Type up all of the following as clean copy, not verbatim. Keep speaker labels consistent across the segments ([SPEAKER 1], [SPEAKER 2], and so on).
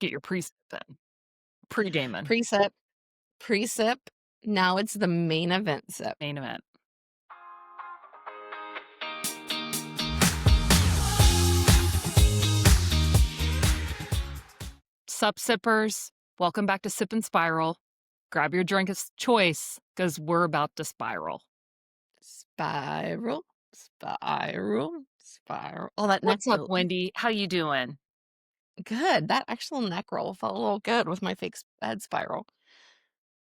[SPEAKER 1] Get your pre-sip in. Pre-Damon.
[SPEAKER 2] Pre-sip, pre-sip. Now it's the main event sip.
[SPEAKER 1] Main event. Sup, sippers. Welcome back to Sip and Spiral. Grab your drink of choice because we're about to spiral.
[SPEAKER 2] Spiral, spiral, spiral. Oh, that neck
[SPEAKER 1] What's up,
[SPEAKER 2] roll.
[SPEAKER 1] Wendy? How you doing?
[SPEAKER 2] Good. That actual neck roll felt a little good with my fake head spiral.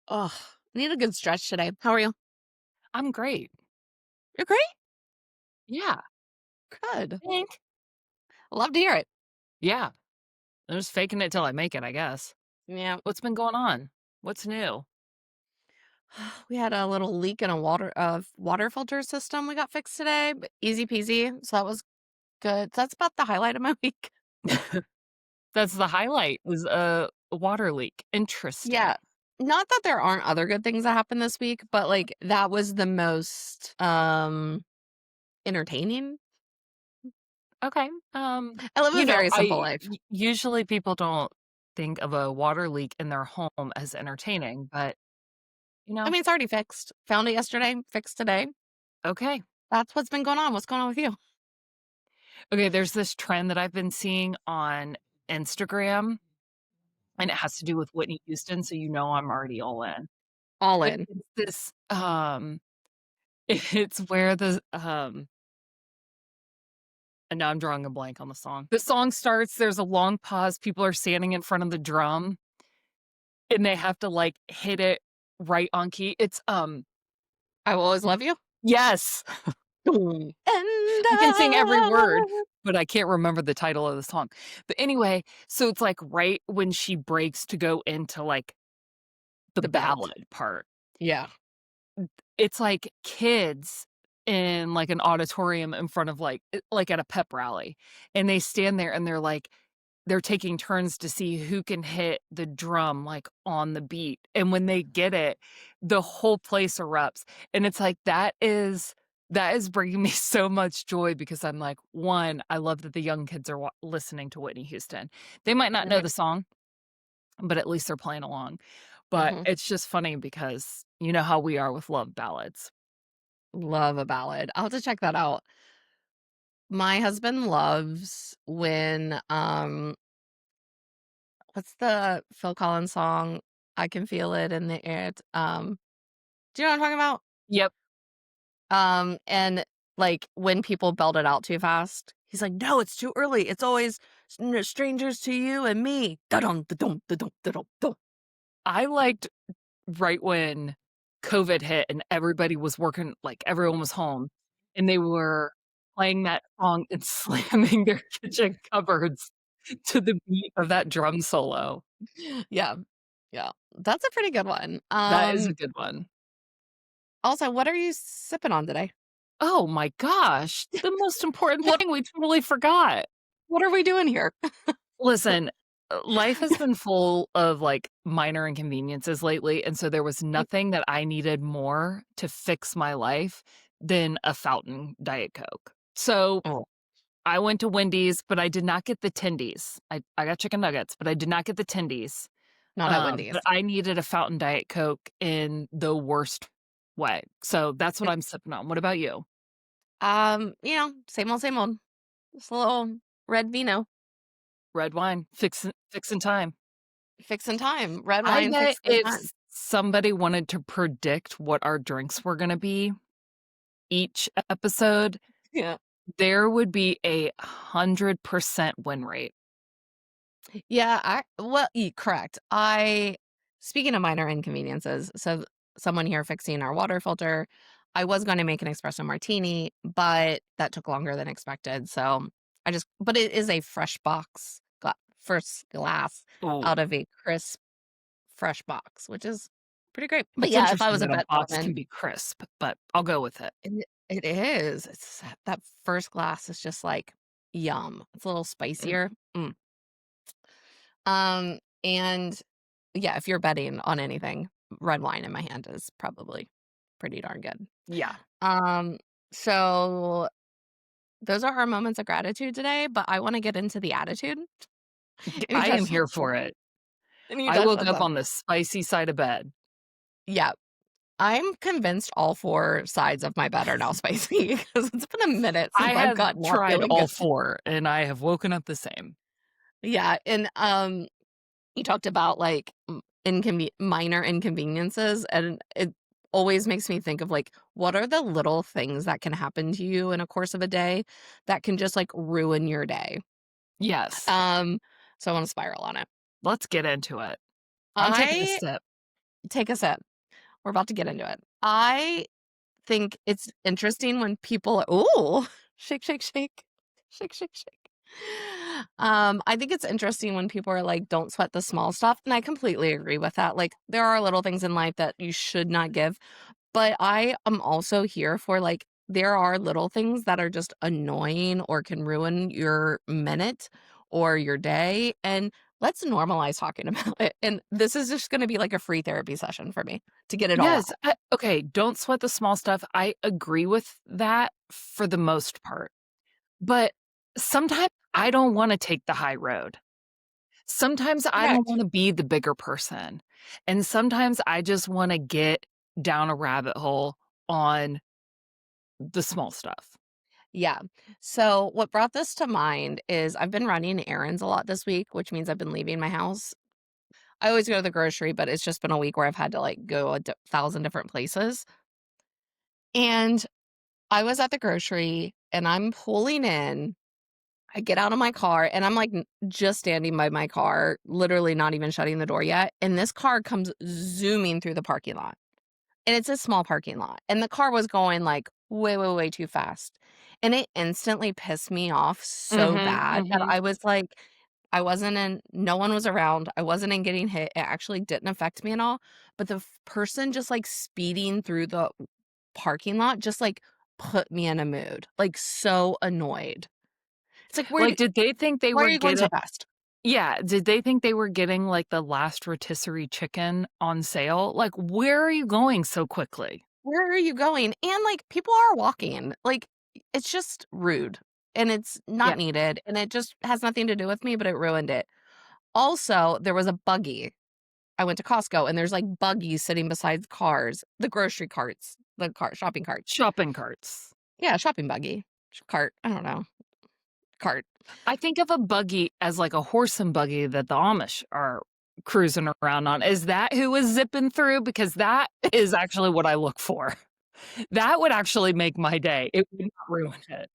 [SPEAKER 2] Oh, need a good stretch today. How are you?
[SPEAKER 1] I'm great.
[SPEAKER 2] You're great.
[SPEAKER 1] Yeah.
[SPEAKER 2] Good.
[SPEAKER 1] Think.
[SPEAKER 2] Love to hear it.
[SPEAKER 1] Yeah. I'm just faking it till I make it, I guess.
[SPEAKER 2] Yeah.
[SPEAKER 1] What's been going on? What's new?
[SPEAKER 2] We had a little leak in a water filter system we got fixed today, but easy peasy. So that was good. That's about the highlight of my week.
[SPEAKER 1] That's the highlight was a water leak. Interesting.
[SPEAKER 2] Yeah. Not that there aren't other good things that happened this week, but like that was the most entertaining.
[SPEAKER 1] Okay.
[SPEAKER 2] I live a very simple life.
[SPEAKER 1] Usually people don't think of a water leak in their home as entertaining, but you
[SPEAKER 2] I
[SPEAKER 1] know,
[SPEAKER 2] mean, it's already fixed. Found it yesterday, fixed today.
[SPEAKER 1] okay.
[SPEAKER 2] That's what's been going on. What's going on with you?
[SPEAKER 1] Okay, there's this trend that I've been seeing on Instagram, and it has to do with Whitney Houston, so you know I'm already all in.
[SPEAKER 2] All
[SPEAKER 1] But
[SPEAKER 2] in.
[SPEAKER 1] it's this, it's where and now I'm drawing a blank on the song. The song starts, there's a long pause, people are standing in front of the drum, and they have to, like, hit it right on key. It's,
[SPEAKER 2] I will always love you.
[SPEAKER 1] yes!
[SPEAKER 2] And
[SPEAKER 1] I can sing every word, but I can't remember the title of the song. But anyway, so it's, like, right when she breaks to go into, like, the
[SPEAKER 2] the build.
[SPEAKER 1] ballad part.
[SPEAKER 2] Yeah.
[SPEAKER 1] It's like kids in, like, an auditorium in front of, like, at a pep rally, and they stand there and they're taking turns to see who can hit the drum, like, on the beat, and when they get it, the whole place erupts, and it's like, that is bringing me so much joy because I'm like, 1, I love that the young kids are listening to Whitney Houston. They might not know
[SPEAKER 2] Right.
[SPEAKER 1] the song, but at least they're playing along. But
[SPEAKER 2] Mhm.
[SPEAKER 1] it's just funny because you know how we are with love ballads.
[SPEAKER 2] Love a ballad. I'll have to check that out. My husband loves when what's the Phil Collins song? I can feel it in the air. Do you know what I'm talking about?
[SPEAKER 1] Yep.
[SPEAKER 2] And like when people belt it out too fast, he's like, "No, it's too early. It's always strangers to you and me." Da-dum, da-dum, da-dum, da-dum, dum.
[SPEAKER 1] I liked right when COVID hit and everybody was working like, everyone was home, and they were playing that song and slamming their kitchen cupboards to the beat of that drum solo.
[SPEAKER 2] Yeah. Yeah. That's a pretty good one.
[SPEAKER 1] That is a good one.
[SPEAKER 2] Also, what are you sipping on today?
[SPEAKER 1] Oh my gosh, the most important
[SPEAKER 2] What
[SPEAKER 1] thing we totally forgot.
[SPEAKER 2] what are we doing here?
[SPEAKER 1] Listen, life has been full of, like, minor inconveniences lately, and so there was nothing that I needed more to fix my life than a fountain Diet Coke. So,
[SPEAKER 2] Oh,
[SPEAKER 1] I went to Wendy's, but I did not get the tendies. I got chicken nuggets, but I did not get the tendies.
[SPEAKER 2] not at Wendy's.
[SPEAKER 1] But I needed a fountain Diet Coke in the worst way. So, that's what I'm sipping on. What about you?
[SPEAKER 2] Same old, same old. Just a little red vino.
[SPEAKER 1] Red wine, fixin' time.
[SPEAKER 2] Fixing time. Red
[SPEAKER 1] I
[SPEAKER 2] wine
[SPEAKER 1] bet
[SPEAKER 2] fixing
[SPEAKER 1] if
[SPEAKER 2] time.
[SPEAKER 1] somebody wanted to predict what our drinks were gonna be each episode,
[SPEAKER 2] Yeah.
[SPEAKER 1] there would be a 100% win rate.
[SPEAKER 2] Yeah, correct. Speaking of minor inconveniences, so someone here fixing our water filter, I was going to make an espresso martini, but that took longer than expected. So but it is a fresh first glass
[SPEAKER 1] Oh,
[SPEAKER 2] out of a crisp, fresh box, which is pretty great. But
[SPEAKER 1] it's
[SPEAKER 2] yeah, if I
[SPEAKER 1] interesting
[SPEAKER 2] was a
[SPEAKER 1] that a
[SPEAKER 2] bet
[SPEAKER 1] box can
[SPEAKER 2] woman,
[SPEAKER 1] be crisp, but I'll go with it.
[SPEAKER 2] it is. That first glass is just like yum. It's a little
[SPEAKER 1] Mm,
[SPEAKER 2] spicier. And yeah, if you're betting on anything, red wine in my hand is probably pretty darn good.
[SPEAKER 1] yeah.
[SPEAKER 2] Um, so those are our moments of gratitude today, but I want to get into the attitude. and you
[SPEAKER 1] I am
[SPEAKER 2] touched
[SPEAKER 1] here for it.
[SPEAKER 2] and you
[SPEAKER 1] I
[SPEAKER 2] touched
[SPEAKER 1] woke
[SPEAKER 2] on
[SPEAKER 1] up on
[SPEAKER 2] something.
[SPEAKER 1] the spicy side of bed.
[SPEAKER 2] Yeah. I'm convinced all 4 sides of my bed are now spicy because it's been a minute
[SPEAKER 1] I
[SPEAKER 2] since I've
[SPEAKER 1] have
[SPEAKER 2] gotten out
[SPEAKER 1] tried
[SPEAKER 2] feeling good.
[SPEAKER 1] all 4, and I have woken up the same.
[SPEAKER 2] Yeah, and, you talked about, like, minor inconveniences, and it always makes me think of, like, what are the little things that can happen to you in a course of a day that can just, like, ruin your day?
[SPEAKER 1] Yes.
[SPEAKER 2] Um, so I wanna spiral on it.
[SPEAKER 1] Let's get into it. I'm taking a
[SPEAKER 2] I
[SPEAKER 1] sip.
[SPEAKER 2] take a sip. We're about to get into it. I think it's interesting when people ooh, shake, shake, shake. Shake, shake, shake. I think it's interesting when people are like, "Don't sweat the small stuff," and I completely agree with that. Like, there are little things in life that you should not give, but I am also here for, like, there are little things that are just annoying or can ruin your minute or your day, and let's normalize talking about it, and this is just gonna be like a free therapy session for me to get it all
[SPEAKER 1] Yes,
[SPEAKER 2] out.
[SPEAKER 1] okay, don't sweat the small stuff. I agree with that for the most part, but sometimes I don't wanna take the high road. Sometimes I don't
[SPEAKER 2] Correct.
[SPEAKER 1] wanna be the bigger person, and sometimes I just wanna get down a rabbit hole on the small stuff.
[SPEAKER 2] Yeah. So, what brought this to mind is I've been running errands a lot this week, which means I've been leaving my house. I always go to the grocery, but it's just been a week where I've had to like go a thousand different places. And I was at the grocery and I'm pulling in. I get out of my car and I'm like just standing by my car, literally not even shutting the door yet. And this car comes zooming through the parking lot. And it's a small parking lot, and the car was going, like, way, way, way too fast, and it instantly pissed me off so
[SPEAKER 1] Mhm,
[SPEAKER 2] bad that
[SPEAKER 1] mhm.
[SPEAKER 2] I was like I wasn't in no one was around, I wasn't in getting hit, it actually didn't affect me at all, but the person just, like, speeding through the parking lot just, like, put me in a mood, like, so annoyed. It's like,
[SPEAKER 1] Like, did they think they
[SPEAKER 2] why are
[SPEAKER 1] were
[SPEAKER 2] you going so
[SPEAKER 1] getting
[SPEAKER 2] fast?
[SPEAKER 1] yeah, did they think they were getting, like, the last rotisserie chicken on sale? Like, where are you going so quickly?
[SPEAKER 2] Where are you going? And, like, people are walking, like, it's just rude, and it's
[SPEAKER 1] Yeah,
[SPEAKER 2] not needed, and it just has nothing to do with me, but it ruined it. Also, there was a buggy. I went to Costco, and there's, like, buggies sitting beside cars, the grocery carts, the shopping carts.
[SPEAKER 1] shopping carts.
[SPEAKER 2] Yeah, shopping buggy. Cart, I don't know, cart.
[SPEAKER 1] I think of a buggy as, like, a horse and buggy that the Amish are cruising around on. Is that who was zipping through? Because that is actually what I look for. That would actually make my day. It would not ruin it.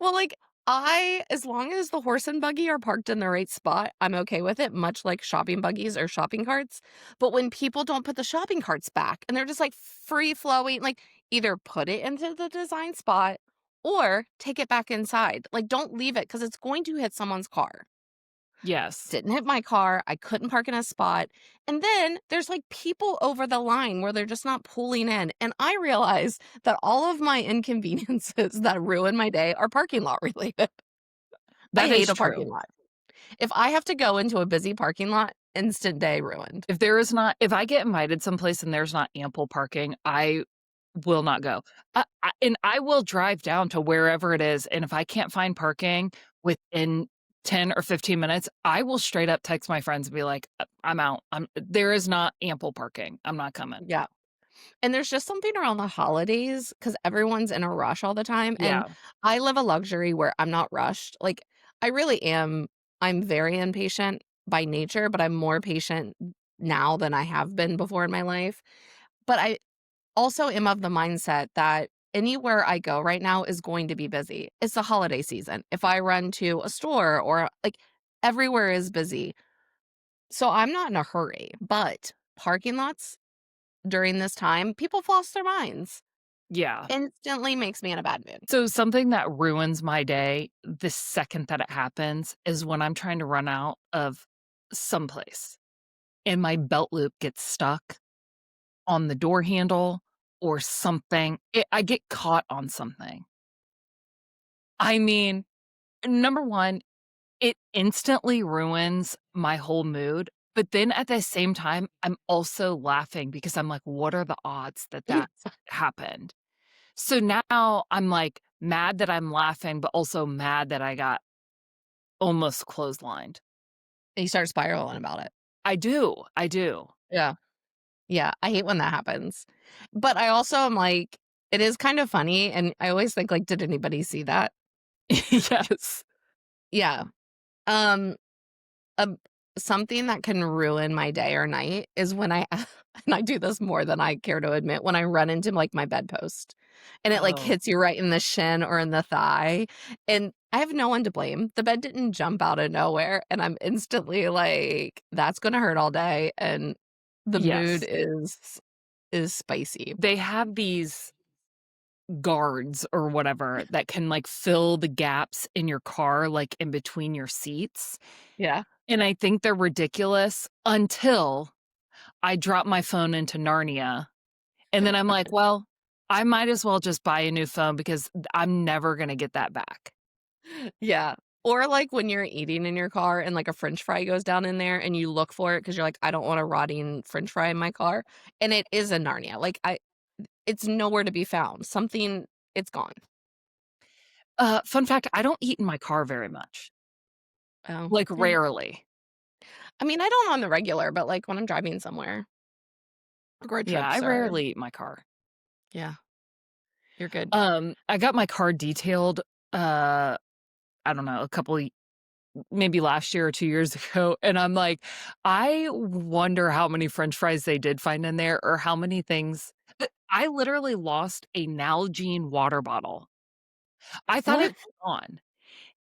[SPEAKER 2] Well, like, I as long as the horse and buggy are parked in the right spot, I'm okay with it, much like shopping buggies or shopping carts. But when people don't put the shopping carts back and they're just like free flowing, like either put it into the design spot or take it back inside. Like, don't leave it because it's going to hit someone's car.
[SPEAKER 1] Yes.
[SPEAKER 2] Didn't hit my car. I couldn't park in a spot. And then there's like people over the line where they're just not pulling in. And I realize that all of my inconveniences that ruin my day are parking lot related. I
[SPEAKER 1] That
[SPEAKER 2] hate
[SPEAKER 1] is
[SPEAKER 2] a
[SPEAKER 1] true.
[SPEAKER 2] parking lot. If I have to go into a busy parking lot, instant day ruined.
[SPEAKER 1] If I get invited someplace and there's not ample parking, I will not go. And I will drive down to wherever it is, and if I can't find parking within 10 or 15 minutes, I will straight up text my friends and be like, I'm out. There is not ample parking. I'm not coming."
[SPEAKER 2] Yeah. And there's just something around the holidays because everyone's in a rush all the time. And
[SPEAKER 1] Yeah.
[SPEAKER 2] I live a luxury where I'm not rushed. Like, I really am. I'm very impatient by nature, but I'm more patient now than I have been before in my life. But I also am of the mindset that anywhere I go right now is going to be busy. It's the holiday season. If I run to a store or like everywhere is busy. So I'm not in a hurry, but parking lots during this time, people lost their minds.
[SPEAKER 1] Yeah.
[SPEAKER 2] Instantly makes me in a bad mood.
[SPEAKER 1] So something that ruins my day the second that it happens is when I'm trying to run out of someplace and my belt loop gets stuck on the door handle or something. I get caught on something. I mean, number 1, it instantly ruins my whole mood, but then at the same time, I'm also laughing because I'm like, "What are the odds that that happened?" So now I'm, like, mad that I'm laughing, but also mad that I got almost clotheslined.
[SPEAKER 2] And you start spiraling about it.
[SPEAKER 1] I do, I do.
[SPEAKER 2] Yeah. Yeah, I hate when that happens. But I also am like, it is kind of funny, and I always think, like, "Did anybody see that?"
[SPEAKER 1] Yes.
[SPEAKER 2] Yeah. Um, um, Something that can ruin my day or night is when I and I do this more than I care to admit, when I run into, like, my bedpost, and it, like,
[SPEAKER 1] Oh,
[SPEAKER 2] hits you right in the shin or in the thigh, and I have no one to blame. The bed didn't jump out of nowhere, and I'm instantly like, "That's gonna hurt all day," and the mood
[SPEAKER 1] yes.
[SPEAKER 2] is spicy.
[SPEAKER 1] They have these guards or whatever that can, like, fill the gaps in your car, like, in between your seats,
[SPEAKER 2] Yeah.
[SPEAKER 1] and I think they're ridiculous until I drop my phone into Narnia, and then I'm like, "Well, I might as well just buy a new phone because I'm never gonna get that back."
[SPEAKER 2] Yeah. Or, like, when you're eating in your car and, like, a french fry goes down in there and you look for it because 'cause you're like, "I don't want a rotting french fry in my car," and it is a Narnia, like, I it's nowhere to be found. Something it's gone.
[SPEAKER 1] Fun fact, I don't eat in my car very much,
[SPEAKER 2] Oh,
[SPEAKER 1] like,
[SPEAKER 2] yeah.
[SPEAKER 1] rarely.
[SPEAKER 2] I mean, I don't on the regular, but, like, when I'm driving somewhere, like, road
[SPEAKER 1] Yeah, I
[SPEAKER 2] trips or
[SPEAKER 1] rarely eat in my car.
[SPEAKER 2] yeah, you're good.
[SPEAKER 1] I got my car detailed, uh, I don't know, a couple maybe last year or 2 years ago, and I'm like, I wonder how many french fries they did find in there or how many things I literally lost a Nalgene water bottle. I thought it
[SPEAKER 2] What?
[SPEAKER 1] was gone,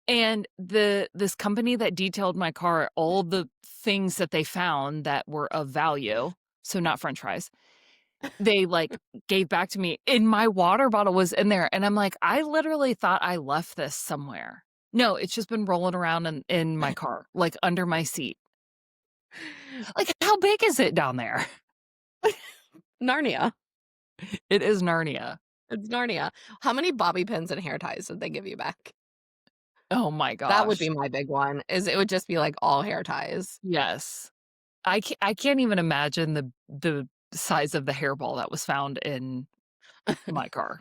[SPEAKER 1] and this company that detailed my car, all the things that they found that were of value, so not french fries, they, like, gave back to me, and my water bottle was in there, and I'm like, "I literally thought I left this somewhere." No, it's just been rolling around in my car, like, under my seat. Like, how big is it down there?
[SPEAKER 2] Narnia.
[SPEAKER 1] It is Narnia.
[SPEAKER 2] It's Narnia. How many bobby pins and hair ties did they give you back?
[SPEAKER 1] Oh my
[SPEAKER 2] That would be
[SPEAKER 1] gosh.
[SPEAKER 2] my big one, is it would just be, like, all hair ties.
[SPEAKER 1] Yes. I can't even imagine the size of the hairball that was found in my car.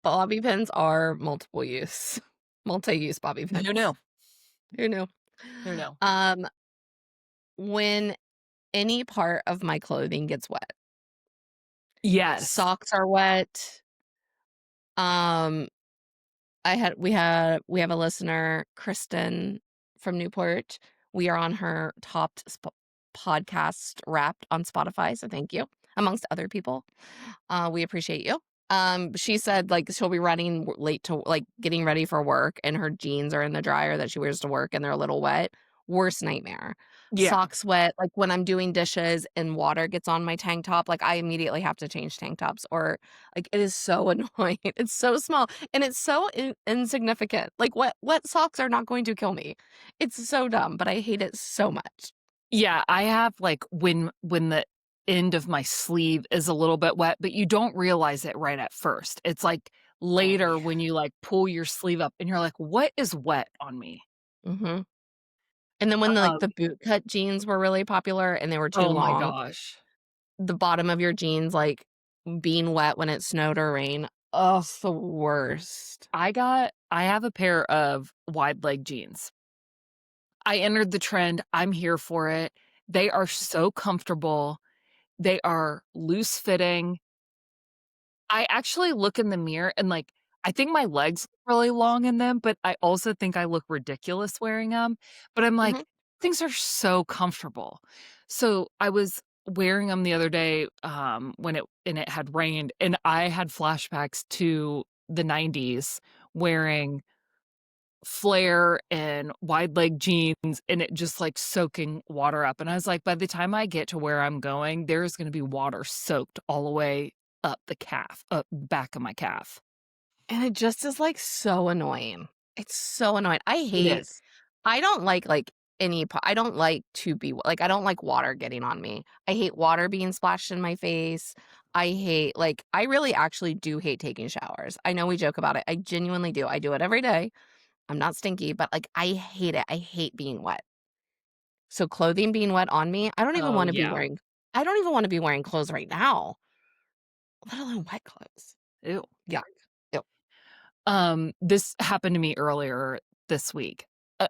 [SPEAKER 2] Bobby pins are multiple use, multi-use bobby
[SPEAKER 1] Who
[SPEAKER 2] pins.
[SPEAKER 1] knew?
[SPEAKER 2] Who knew?
[SPEAKER 1] Who knew?
[SPEAKER 2] Um, when any part of my clothing gets wet,
[SPEAKER 1] Yes.
[SPEAKER 2] socks are wet, um, we have a listener, Kristen from Newport. We are on her podcast Wrapped on Spotify, so thank you, amongst other people. We appreciate you. She said, like, she'll be running late to like, getting ready for work, and her jeans are in the dryer that she wears to work, and they're a little wet. Worst nightmare.
[SPEAKER 1] Yeah.
[SPEAKER 2] Socks wet, like, when I'm doing dishes and water gets on my tank top, like, I immediately have to change tank tops or, like, it is so annoying. It's so small, and it's so insignificant. Like, wet socks are not going to kill me. It's so dumb, but I hate it so much.
[SPEAKER 1] Yeah, I have, like, when the end of my sleeve is a little bit wet, but you don't realize it right at first. It's, like,
[SPEAKER 2] Oh,
[SPEAKER 1] later
[SPEAKER 2] yeah.
[SPEAKER 1] when you, like, pull your sleeve up and you're like, "What is wet on me?"
[SPEAKER 2] Mhm. And then when, like,
[SPEAKER 1] Um,
[SPEAKER 2] the boot cut jeans were really popular and they were too
[SPEAKER 1] oh my
[SPEAKER 2] long,
[SPEAKER 1] gosh.
[SPEAKER 2] the bottom of your jeans, like, being wet when it snowed or rained, oh, it's the worst.
[SPEAKER 1] I have a pair of wide leg jeans. I entered the trend, I'm here for it. They are so comfortable. They are loose fitting. I actually look in the mirror and, like, I think my legs look really long in them, but I also think I look ridiculous wearing them. But I'm
[SPEAKER 2] Mhm,
[SPEAKER 1] like, "Things are so comfortable." So, I was wearing them the other day, when it had rained, and I had flashbacks to the '90s wearing flare and wide leg jeans and it just, like, soaking water up, and I was like, "By the time I get to where I'm going, there's gonna be water soaked all the way up back of my calf."
[SPEAKER 2] and it just is, like, so annoying. It's so annoying.
[SPEAKER 1] It is.
[SPEAKER 2] I don't like, I don't like to be like, I don't like water getting on me. I hate water being splashed in my face. I hate like, I really actually do hate taking showers. I know we joke about it. I genuinely do. I do it every day. I'm not stinky, but, like, I hate it. I hate being wet. So clothing being wet on me,
[SPEAKER 1] Oh, yeah.
[SPEAKER 2] I don't even wanna be wearing clothes right now, let alone wet clothes.
[SPEAKER 1] Ew.
[SPEAKER 2] Yuck. Ew.
[SPEAKER 1] This happened to me earlier. this week.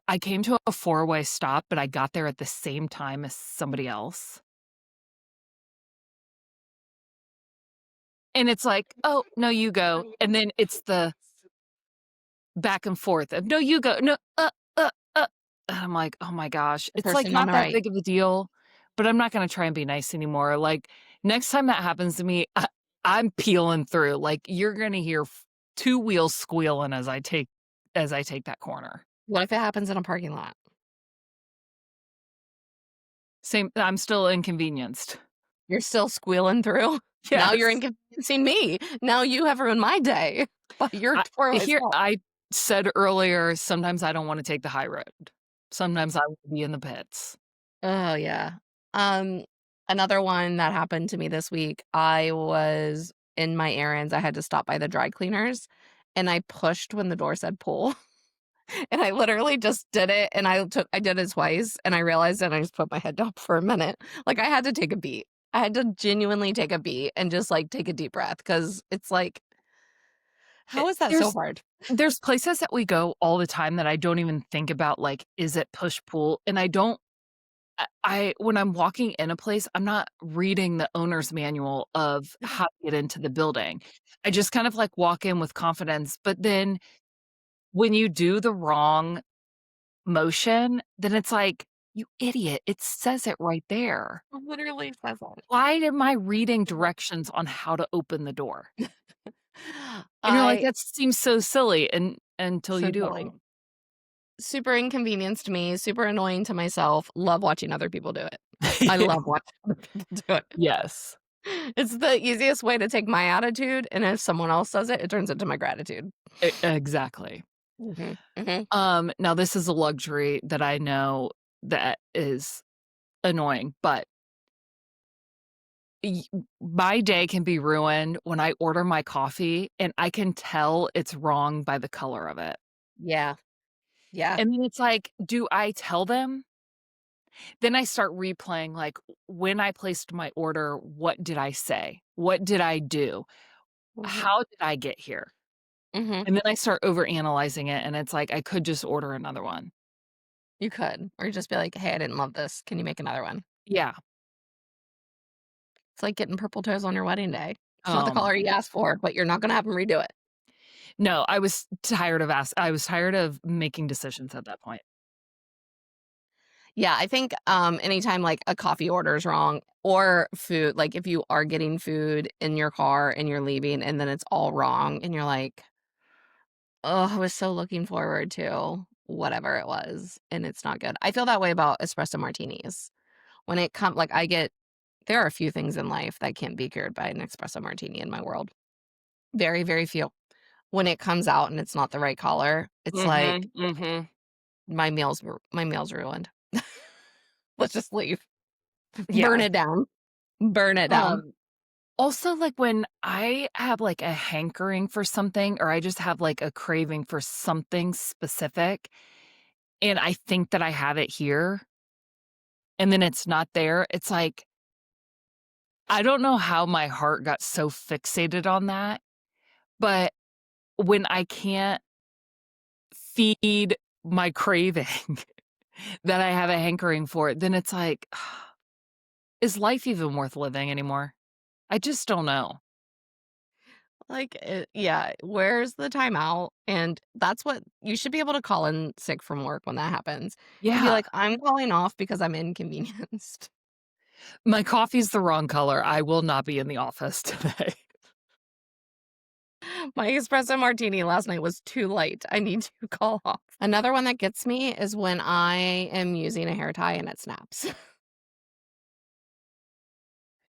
[SPEAKER 1] I came to a four-way stop, but I got there at the same time as somebody else. And it's like, "Oh, no, you go." And then it's the back and forth of, "No, you go. No, And I'm like, "Oh my gosh."
[SPEAKER 2] The
[SPEAKER 1] It's, like,
[SPEAKER 2] person on
[SPEAKER 1] not
[SPEAKER 2] the
[SPEAKER 1] that
[SPEAKER 2] right.
[SPEAKER 1] big of a deal, but I'm not gonna try and be nice anymore. Like, next time that happens to me, I'm peeling through. Like, you're gonna hear 2 wheels squealing as I take that corner.
[SPEAKER 2] What if it happens in a parking lot?
[SPEAKER 1] Same I'm still inconvenienced.
[SPEAKER 2] You're still squealing through? Now you're
[SPEAKER 1] Yes.
[SPEAKER 2] inconveniencing me. Now you have ruined my day by your four-way stop.
[SPEAKER 1] I said earlier, sometimes I don't wanna take the high road. Sometimes I wanna be in the pits.
[SPEAKER 2] Oh, yeah. Um, Another one that happened to me this week, I was in my errands, I had to stop by the dry cleaners, and I pushed when the door said pull, and I literally just did it, and I did it twice, and I realized it, and I just put my head down for a minute. Like, I had to take a beat. I had to genuinely take a beat and just, like, take a deep breath because it's like, how is that so
[SPEAKER 1] There's
[SPEAKER 2] hard?
[SPEAKER 1] there's places that we go all the time that I don't even think about, like, is it push-pull? And I don't I when I'm walking in a place, I'm not reading the owner's manual of how to get into the building. I just kind of, like, walk in with confidence, but then when you do the wrong motion, then it's like, "You idiot, it says it right there.
[SPEAKER 2] It literally says that.
[SPEAKER 1] Why am I reading directions on how to open the door?" And you're like,
[SPEAKER 2] I
[SPEAKER 1] "That seems so silly," and until
[SPEAKER 2] so
[SPEAKER 1] you do it
[SPEAKER 2] silly.
[SPEAKER 1] wrong.
[SPEAKER 2] Super inconvenienced me, super annoying to myself, love watching other people do it. I love watching other people do it.
[SPEAKER 1] Yes.
[SPEAKER 2] It's the easiest way to take my attitude, and if someone else does it, it turns into my gratitude.
[SPEAKER 1] Exactly.
[SPEAKER 2] Mhm, mhm.
[SPEAKER 1] Now this is a luxury that I know that is annoying, but y my day can be ruined when I order my coffee and I can tell it's wrong by the color of it.
[SPEAKER 2] Yeah, yeah.
[SPEAKER 1] And then it's like, do I tell them? Then I start replaying, like, when I placed my order, what did I say? What did I do?
[SPEAKER 2] Mhm,
[SPEAKER 1] How did I get here?
[SPEAKER 2] mhm.
[SPEAKER 1] And then I start overanalyzing it, and it's like, I could just order another one.
[SPEAKER 2] You could, or just be like, "Hey, I didn't love this. Can you make another one?"
[SPEAKER 1] Yeah.
[SPEAKER 2] It's like getting purple toes on your wedding day. It's not the
[SPEAKER 1] Oh my
[SPEAKER 2] color you asked for, but you're not gonna have them redo it.
[SPEAKER 1] No, I was tired of making decisions at that point.
[SPEAKER 2] Yeah, I think, anytime, like, a coffee order is wrong or food, like, if you are getting food in your car and you're leaving and then it's all wrong and you're like, "Oh, I was so looking forward to whatever it was," and it's not good. I feel that way about espresso martinis. When it come like, I get there are a few things in life that can't be cured by an espresso martini in my world. Very, very few. When it comes out and it's not the right color, it's like,
[SPEAKER 1] Mhm, mhm.
[SPEAKER 2] my meal's ruined. Let's just leave. Burn
[SPEAKER 1] Yeah.
[SPEAKER 2] it down. Burn it down.
[SPEAKER 1] Um, Also, like, when I have, like, a hankering for something or I just have, like, a craving for something specific, and I think that I have it here, and then it's not there, it's like, I don't know how my heart got so fixated on that, but when I can't feed my craving that I have a hankering for it, then it's like, is life even worth living anymore? I just don't know.
[SPEAKER 2] Like, yeah, where's the timeout? And that's what you should be able to call in sick from work when that happens. You can be
[SPEAKER 1] Yeah.
[SPEAKER 2] like, "I'm calling off because I'm inconvenienced.
[SPEAKER 1] My coffee's the wrong color. I will not be in the office today.
[SPEAKER 2] My espresso martini last night was too light. I need to call off." Another one that gets me is when I am using a hair tie and it snaps.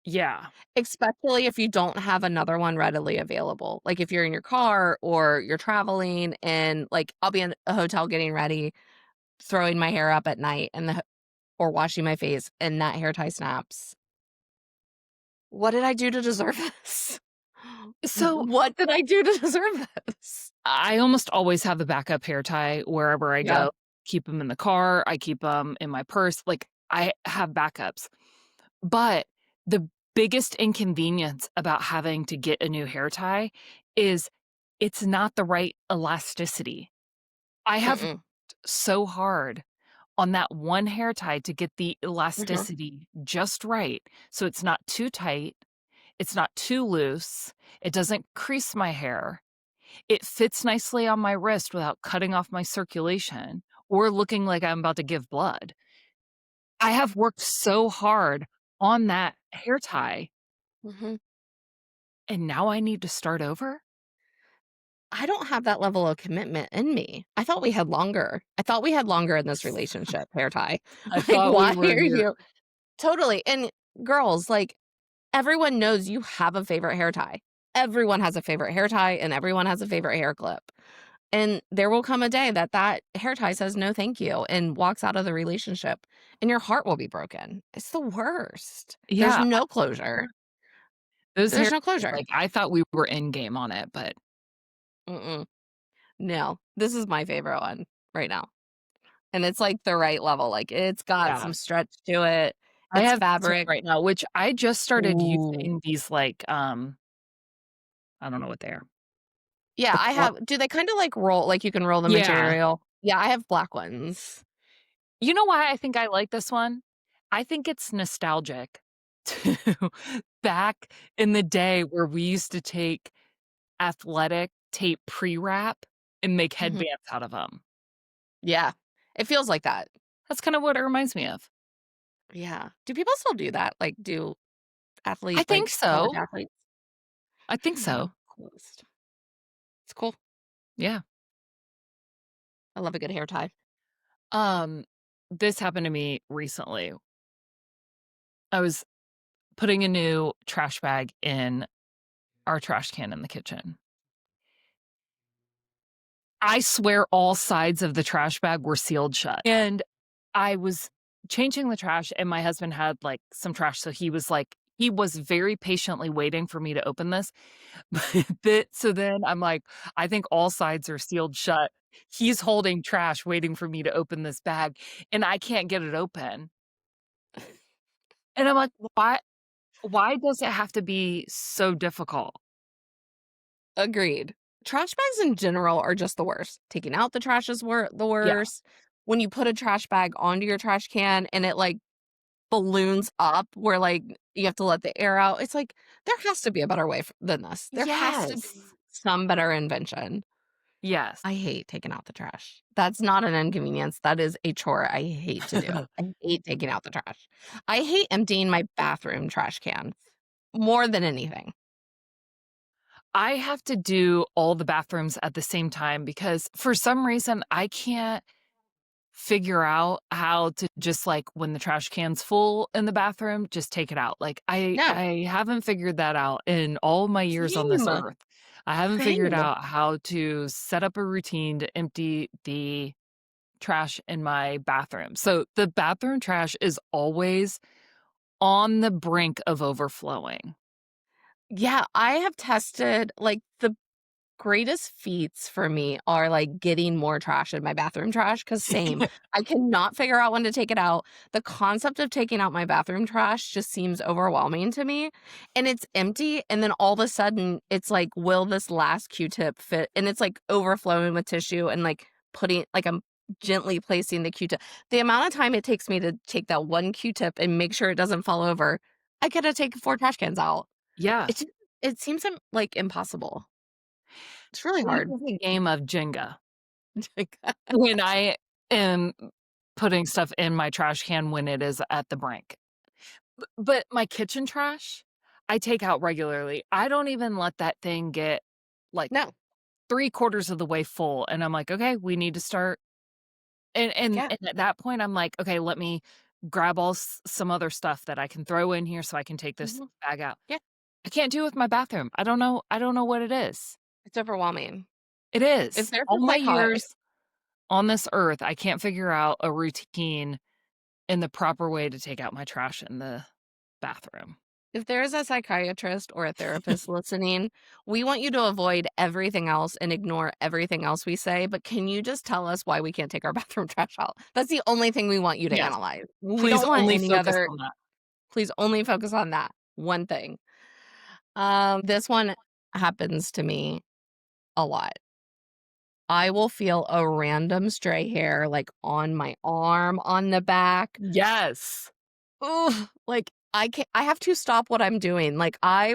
[SPEAKER 1] Yeah.
[SPEAKER 2] Especially if you don't have another one readily available. Like, if you're in your car or you're traveling and, like, I'll be in a hotel getting ready, throwing my hair up at night and or washing my face, and that hair tie snaps. What did I do to deserve this?
[SPEAKER 1] So,
[SPEAKER 2] What did I do to deserve this?
[SPEAKER 1] I almost always have a backup hair tie wherever I
[SPEAKER 2] Yeah.
[SPEAKER 1] go. Keep them in the car, I keep them in my purse, like, I have backups. But the biggest inconvenience about having to get a new hair tie is it's not the right elasticity. I have
[SPEAKER 2] Mm-mm.
[SPEAKER 1] so hard on that one hair tie to get the
[SPEAKER 2] Mhm,
[SPEAKER 1] elasticity just right, so it's not too tight, it's not too loose, it doesn't crease my hair, it fits nicely on my wrist without cutting off my circulation or looking like I'm about to give blood. I have worked so hard on that hair tie,
[SPEAKER 2] mhm.
[SPEAKER 1] and now I need to start over?
[SPEAKER 2] I don't have that level of commitment in me. I thought we had longer. I thought we had longer in this relationship, hair tie.
[SPEAKER 1] I
[SPEAKER 2] Like,
[SPEAKER 1] thought we
[SPEAKER 2] why
[SPEAKER 1] were
[SPEAKER 2] are
[SPEAKER 1] here.
[SPEAKER 2] you totally, and girls, like, everyone knows you have a favorite hair tie. Everyone has a favorite hair tie, and everyone has a favorite hair clip. And there will come a day that that hair tie says, "No, thank you," and walks out of the relationship, and your heart will be broken. It's the worst. There's
[SPEAKER 1] Yeah,
[SPEAKER 2] no closure.
[SPEAKER 1] those hair
[SPEAKER 2] There's no closure.
[SPEAKER 1] like, I thought we were in game on it, but
[SPEAKER 2] Mm-mm. No, this is my favorite one right now. And it's, like, the right level, like, it's got
[SPEAKER 1] yeah.
[SPEAKER 2] some stretch to it.
[SPEAKER 1] I
[SPEAKER 2] It's
[SPEAKER 1] have this one
[SPEAKER 2] fabric.
[SPEAKER 1] right now, which I just started
[SPEAKER 2] Ooh.
[SPEAKER 1] using these, like, I don't know what they are.
[SPEAKER 2] Yeah,
[SPEAKER 1] The
[SPEAKER 2] I
[SPEAKER 1] cloth.
[SPEAKER 2] have do they kinda, like, roll like, you can roll the
[SPEAKER 1] Yeah.
[SPEAKER 2] material? Yeah, I have black ones.
[SPEAKER 1] You know why I think I like this one? I think it's nostalgic to back in the day where we used to take athletic tape pre-wrap and make
[SPEAKER 2] Mhm.
[SPEAKER 1] headbands out of them.
[SPEAKER 2] Yeah. It feels like that.
[SPEAKER 1] That's kind of what it reminds me of.
[SPEAKER 2] Yeah. Do people still do that? Like, do
[SPEAKER 1] I
[SPEAKER 2] athlete
[SPEAKER 1] think
[SPEAKER 2] like, college
[SPEAKER 1] so.
[SPEAKER 2] athletes?
[SPEAKER 1] I think so.
[SPEAKER 2] Coolest. It's cool.
[SPEAKER 1] Yeah.
[SPEAKER 2] I love a good hair tie.
[SPEAKER 1] Um, this happened to me recently. I was putting a new trash bag in our trash can in the kitchen. I swear all sides of the trash bag were sealed shut. And I was changing the trash and my husband had, like, some trash, so he was very patiently waiting for me to open this. So then I'm like, "I think all sides are sealed shut." He's holding trash waiting for me to open this bag, and I can't get it open. And I'm like, Why does it have to be so difficult?"
[SPEAKER 2] Agreed. Trash bags in general are just the worst. Taking out the trash is the
[SPEAKER 1] Yeah.
[SPEAKER 2] worst. When you put a trash bag onto your trash can and it, like, balloons up where, like, you have to let the air out, it's like, there has to be a better way than this. There has to be
[SPEAKER 1] Yes.
[SPEAKER 2] some better invention.
[SPEAKER 1] Yes.
[SPEAKER 2] I hate taking out the trash. That's not an inconvenience, that is a chore I hate to do. I hate taking out the trash. I hate emptying my bathroom trash can more than anything.
[SPEAKER 1] I have to do all the bathrooms at the same time because for some reason I can't figure out how to just, like, when the trash can's full in the bathroom, just take it out. Like,
[SPEAKER 2] No.
[SPEAKER 1] I haven't figured that out in all my years on this
[SPEAKER 2] Same.
[SPEAKER 1] earth. I haven't figured
[SPEAKER 2] Same.
[SPEAKER 1] out how to set up a routine to empty the trash in my bathroom. So, the bathroom trash is always on the brink of overflowing.
[SPEAKER 2] Yeah, I have tested, like, the greatest feats for me are, like, getting more trash in my bathroom trash. Cause same, I cannot figure out when to take it out. The concept of taking out my bathroom trash just seems overwhelming to me, and it's empty, and then all of a sudden, it's like, will this last Q-tip fit? And it's, like, overflowing with tissue and, like, I'm gently placing the Q-tip. The amount of time it takes me to take that one Q-tip and make sure it doesn't fall over, I gotta take 4 trash cans out.
[SPEAKER 1] Yeah.
[SPEAKER 2] It seems, like, impossible. It's really
[SPEAKER 1] It
[SPEAKER 2] hard.
[SPEAKER 1] is a game of Jenga. When I am putting stuff in my trash can when it is at the brink. But my kitchen trash, I take out regularly. I don't even let that thing get, like,
[SPEAKER 2] No.
[SPEAKER 1] 3/4 of the way full, and I'm like, "Okay, we need to start."
[SPEAKER 2] Yeah.
[SPEAKER 1] And at that point, I'm like, "Okay, let me grab some other stuff that I can throw in here so I can take this
[SPEAKER 2] Mhm.
[SPEAKER 1] bag out."
[SPEAKER 2] Yeah.
[SPEAKER 1] I can't do it with my bathroom. I don't know what it is.
[SPEAKER 2] It's overwhelming.
[SPEAKER 1] It
[SPEAKER 2] If
[SPEAKER 1] is.
[SPEAKER 2] there's a
[SPEAKER 1] All my
[SPEAKER 2] psycho
[SPEAKER 1] years on this earth, I can't figure out a routine in the proper way to take out my trash in the bathroom.
[SPEAKER 2] if there is a psychiatrist or a therapist listening, we want you to avoid everything else and ignore everything else we say, but can you just tell us why we can't take our bathroom trash out? That's the only thing we want you to
[SPEAKER 1] Yes.
[SPEAKER 2] analyze. We
[SPEAKER 1] Please
[SPEAKER 2] don't want
[SPEAKER 1] only
[SPEAKER 2] any
[SPEAKER 1] focus
[SPEAKER 2] other
[SPEAKER 1] on that.
[SPEAKER 2] please only focus on that one thing. This one happens to me a lot. I will feel a random stray hair, like, on my arm, on the back.
[SPEAKER 1] Yes.
[SPEAKER 2] Ugh, like, I have to stop what I'm doing, like, I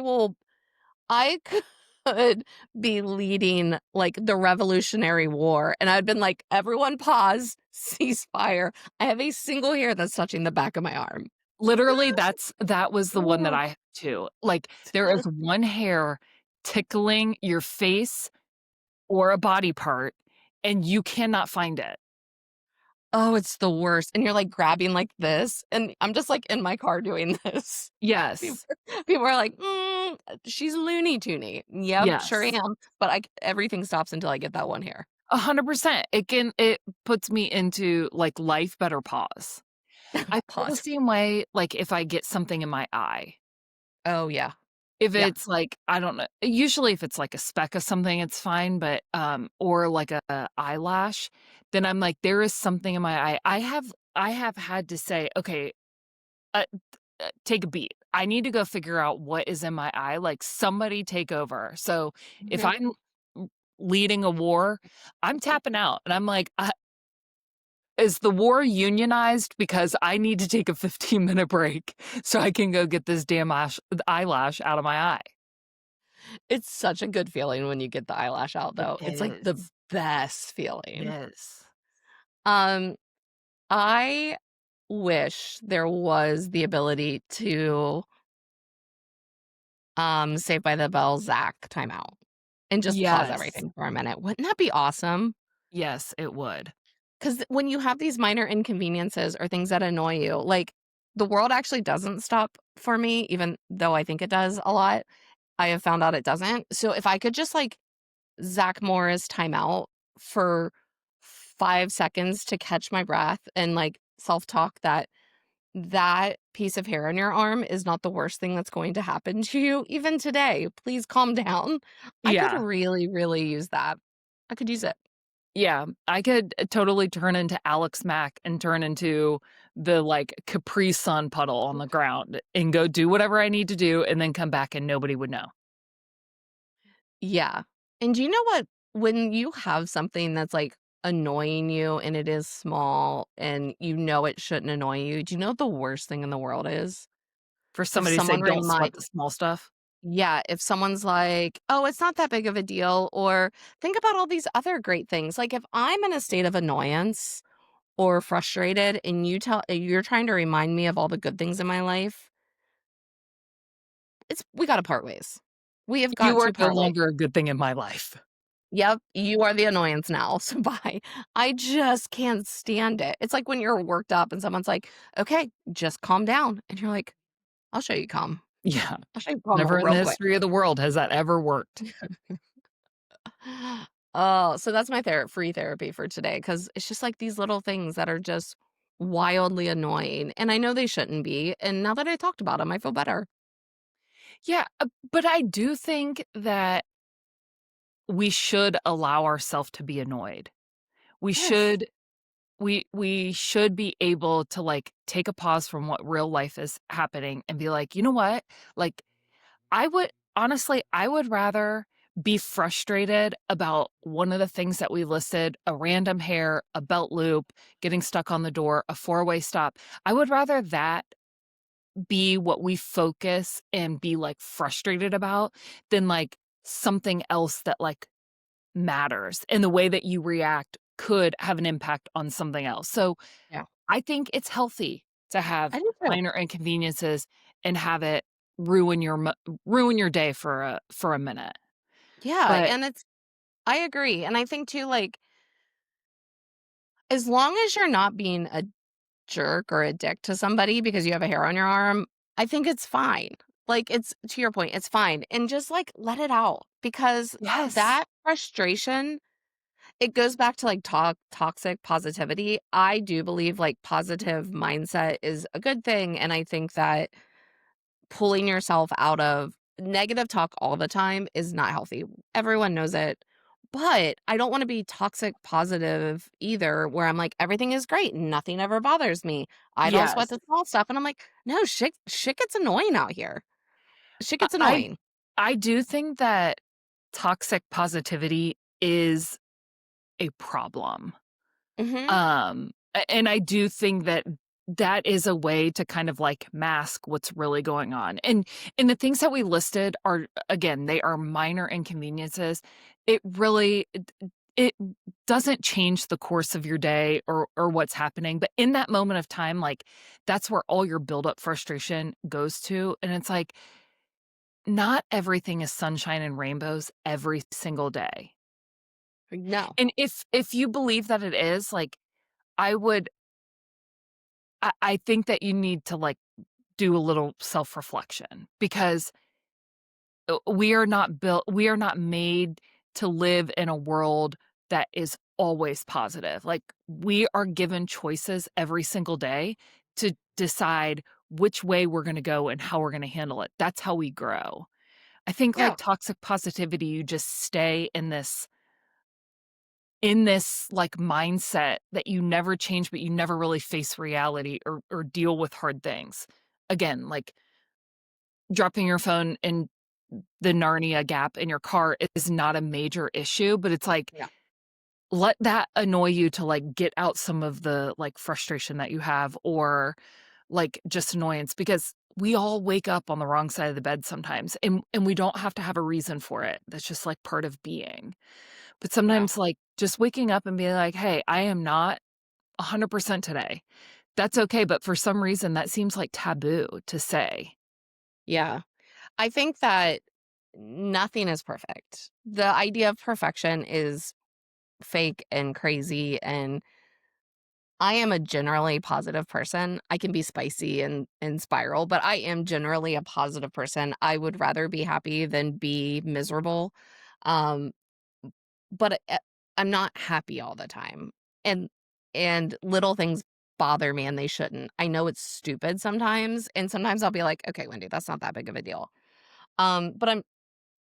[SPEAKER 2] could be leading, like, the Revolutionary War, and I'd been like, "Everyone pause, ceasefire. I have a single hair that's touching the back of my arm."
[SPEAKER 1] Literally, that was the one that
[SPEAKER 2] Ugh.
[SPEAKER 1] I had too. Like, there is one hair tickling your face or a body part, and you cannot find it.
[SPEAKER 2] Oh, it's the worst, and you're, like, grabbing like this, and I'm just, like, in my car doing this. People
[SPEAKER 1] Yes.
[SPEAKER 2] people are like, she's Looney Tuny." Yep, sure
[SPEAKER 1] Yes.
[SPEAKER 2] am, but everything stops until I get that one hair.
[SPEAKER 1] 100%. It puts me into, like, life better pause. I feel the
[SPEAKER 2] Pause.
[SPEAKER 1] same way, like, if I get something in my eye.
[SPEAKER 2] Oh, yeah.
[SPEAKER 1] If
[SPEAKER 2] Yeah.
[SPEAKER 1] it's like, I don't know, usually if it's like a speck of something, it's fine, but, or like a eyelash, then I'm like, there is something in my eye. I have had to say, "Okay, uh, take a beat. I need to go figure out what is in my eye, like, somebody take over." So, if
[SPEAKER 2] Mhm.
[SPEAKER 1] I'm l leading a war, I'm tapping out, and I'm like, is the war unionized? Because I need to take a 15-minute break so I can go get this damn eyelash out of my eye."
[SPEAKER 2] It's such a good feeling when you get the eyelash out,
[SPEAKER 1] It
[SPEAKER 2] though. It's, like, the
[SPEAKER 1] is.
[SPEAKER 2] best
[SPEAKER 1] It
[SPEAKER 2] feeling.
[SPEAKER 1] is.
[SPEAKER 2] Um, I wish there was the ability to, Saved by the Bell Zach timeout and just pause
[SPEAKER 1] Yes.
[SPEAKER 2] everything for a minute. Wouldn't that be awesome?
[SPEAKER 1] Yes, it would.
[SPEAKER 2] Because when you have these minor inconveniences or things that annoy you, like, the world actually doesn't stop for me, even though I think it does a lot. I have found out it doesn't. So if I could just, like, Zach Morris timeout for 5 seconds to catch my breath and, like, self-talk that that piece of hair on your arm is not the worst thing that's going to happen to you even today. Please calm down. I could
[SPEAKER 1] Yeah.
[SPEAKER 2] really, really use that. I could use it.
[SPEAKER 1] Yeah. I could totally turn into Alex Mack and turn into the, like, Capri Sun puddle on the ground and go do whatever I need to do and then come back and nobody would know.
[SPEAKER 2] Yeah. And do you know what? When you have something that's, like, annoying you and it is small and you know it shouldn't annoy you, do you know what the worst thing in the world is?
[SPEAKER 1] For
[SPEAKER 2] If
[SPEAKER 1] somebody to say,
[SPEAKER 2] someone
[SPEAKER 1] "Don't sweat
[SPEAKER 2] remind
[SPEAKER 1] the small stuff."
[SPEAKER 2] Yeah, if someone's like, "Oh, it's not that big of a deal," or think about all these other great things. Like, if I'm in a state of annoyance or frustrated and you're trying to remind me of all the good things in my life, we gotta part ways. We have got
[SPEAKER 1] You are
[SPEAKER 2] to
[SPEAKER 1] no
[SPEAKER 2] part ways.
[SPEAKER 1] longer a good thing in my life.
[SPEAKER 2] Yep, you are the annoyance now, so bye. I just can't stand it. It's like when you're worked up and someone's like, "Okay, just calm down." And you're like, "I'll show you calm.
[SPEAKER 1] Yeah.
[SPEAKER 2] I'll show you calm
[SPEAKER 1] Never in the
[SPEAKER 2] real quick."
[SPEAKER 1] history of the world has that ever worked.
[SPEAKER 2] Oh, so that's my free therapy for today because it's just like these little things that are just wildly annoying, and I know they shouldn't be, and now that I talked about them, I feel better.
[SPEAKER 1] Yeah, but I do think that we should allow ourselves to be annoyed. We
[SPEAKER 2] Yes.
[SPEAKER 1] should we should be able to, like, take a pause from what real life is happening and be like, "You know what? Like, I would rather be frustrated about one of the things that we listed, a random hair, a belt loop, getting stuck on the door, a four-way stop. I would rather that be what we focus and be, like, frustrated about than, like, something else that, like, matters, and the way that you react could have an impact on something else. So,
[SPEAKER 2] Yeah,
[SPEAKER 1] I think it's healthy to have
[SPEAKER 2] I do too.
[SPEAKER 1] minor inconveniences and have it ruin ruin your day for a minute.
[SPEAKER 2] Yeah,
[SPEAKER 1] But
[SPEAKER 2] and I agree, and I think too, like, as long as you're not being a jerk or a dick to somebody because you have a hair on your arm, I think it's fine. Like, it's to your point, it's fine, and just, like, let it out because
[SPEAKER 1] yes.
[SPEAKER 2] that frustration, it goes back to, like, toxic positivity. I do believe, like, positive mindset is a good thing, and I think that pulling yourself out of negative talk all the time is not healthy. Everyone knows it. But I don't want to be toxic positive either, where I'm like, everything is great. Nothing ever bothers me. I don't sweat
[SPEAKER 1] Yes.
[SPEAKER 2] the small stuff. And I'm like, no, shit gets annoying out here. Shit gets
[SPEAKER 1] I
[SPEAKER 2] annoying.
[SPEAKER 1] I do think that toxic positivity is a problem.
[SPEAKER 2] Mhm.
[SPEAKER 1] And I do think that that is a way to kind of, like, mask what's really going on, and the things that we listed are, again, they are minor inconveniences. It really it doesn't change the course of your day or what's happening, but in that moment of time, like, that's where all your buildup frustration goes to, and it's like, not everything is sunshine and rainbows every single day.
[SPEAKER 2] No.
[SPEAKER 1] And if you believe that it is, like, I would I think that you need to, like, do a little self-reflection because, we are not made to live in a world that is always positive. Like, we are given choices every single day to decide which way we're gonna go and how we're gonna handle it. That's how we grow. I think, like,
[SPEAKER 2] Yeah.
[SPEAKER 1] toxic positivity, you just stay in this, like, mindset that you never change, but you never really face reality or deal with hard things. Again, like, dropping your phone in the Narnia gap in your car is not a major issue, but it's like,
[SPEAKER 2] Yeah.
[SPEAKER 1] let that annoy you to, like, get out some of the, like, frustration that you have or, like, just annoyance because we all wake up on the wrong side of the bed sometimes, and we don't have to have a reason for it. That's just, like, part of being. But
[SPEAKER 2] Yeah.
[SPEAKER 1] sometimes, like, just waking up and being like, "Hey, I am not 100% today." That's okay, but for some reason, that seems, like, taboo to say.
[SPEAKER 2] Yeah. I think that nothing is perfect. The idea of perfection is fake and crazy, and I am a generally positive person. I can be spicy and spiral, but I am generally a positive person. I would rather be happy than be miserable. Um, but I'm not happy all the time. And little things bother me and they shouldn't. I know it's stupid sometimes, and sometimes I'll be like, "Okay, Wendy, that's not that big of a deal." But I'm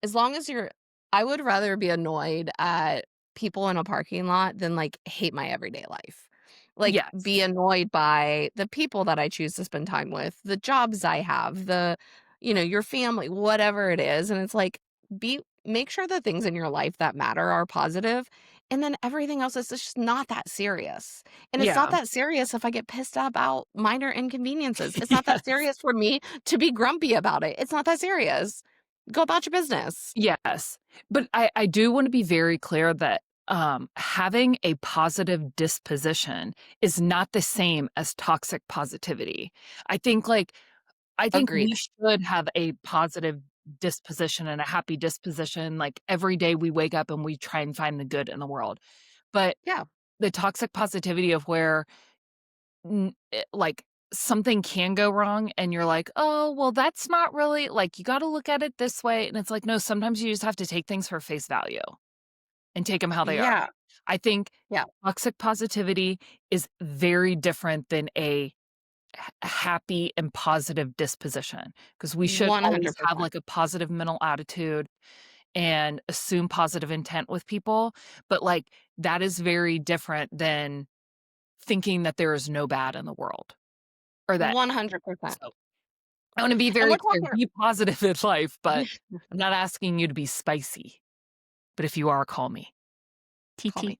[SPEAKER 2] as long as you're I would rather be annoyed at people in a parking lot than, like, hate my everyday life. Like, be
[SPEAKER 1] Yes.
[SPEAKER 2] annoyed by the people that I choose to spend time with, the jobs I have, your family, whatever it is, and it's like, make sure the things in your life that matter are positive, and then everything else is just not that serious. And it's not
[SPEAKER 1] Yeah.
[SPEAKER 2] that serious if I get pissed about minor inconveniences. It's not that
[SPEAKER 1] Yes.
[SPEAKER 2] serious for me to be grumpy about it. It's not that serious. Go about your business.
[SPEAKER 1] Yes. But I do wanna be very clear that, having a positive disposition is not the same as toxic positivity. I think, like I think we
[SPEAKER 2] Agreed.
[SPEAKER 1] should have a positive disposition and a happy disposition, like, every day we wake up and we try and find the good in the world. But
[SPEAKER 2] Yeah.
[SPEAKER 1] the toxic positivity of where like, something can go wrong and you're like, "Oh, well, that's not really like, you gotta look at it this way," and it's like, no, sometimes you just have to take things for face value and take them how they are.
[SPEAKER 2] Yeah.
[SPEAKER 1] I think
[SPEAKER 2] Yeah.
[SPEAKER 1] toxic positivity is very different than a happy and positive disposition because we should always have,
[SPEAKER 2] 100%.
[SPEAKER 1] like, a positive mental attitude and assume positive intent with people, but, like, that is very different than thinking that there is no bad in the world or that
[SPEAKER 2] 100%.
[SPEAKER 1] so I wanna be
[SPEAKER 2] And
[SPEAKER 1] very
[SPEAKER 2] we're
[SPEAKER 1] clear,
[SPEAKER 2] talking
[SPEAKER 1] be positive in life, but I'm not asking you to be spicy, but if you are, call me.
[SPEAKER 2] call
[SPEAKER 1] TT.
[SPEAKER 2] me.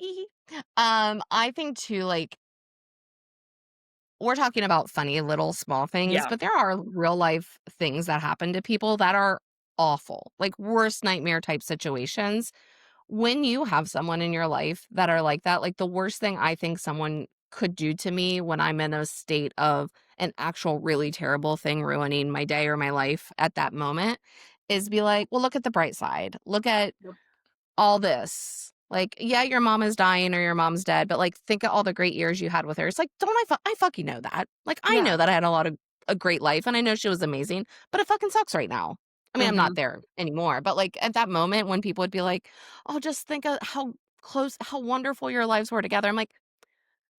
[SPEAKER 2] Ee. I think too, like, we're talking about funny little small things,
[SPEAKER 1] Yeah.
[SPEAKER 2] but there are real life things that happen to people that are awful, like worst nightmare type situations. When you have someone in your life that are like that, like the worst thing I think someone could do to me when I'm in a state of an actual really terrible thing ruining my day or my life at that moment is be like, well, look at the bright side. Look at
[SPEAKER 1] Yep.
[SPEAKER 2] all this. Like, yeah, your mom is dying or your mom's dead, but like, think of all the great years you had with her. It's like, don't I fucking know that. Like, I
[SPEAKER 1] Yeah.
[SPEAKER 2] know that I had a great life and I know she was amazing, but it fucking sucks right now. I mean, I'm not
[SPEAKER 1] Mhm.
[SPEAKER 2] there anymore, but like at that moment when people would be like, oh, just think of how wonderful your lives were together. I'm like,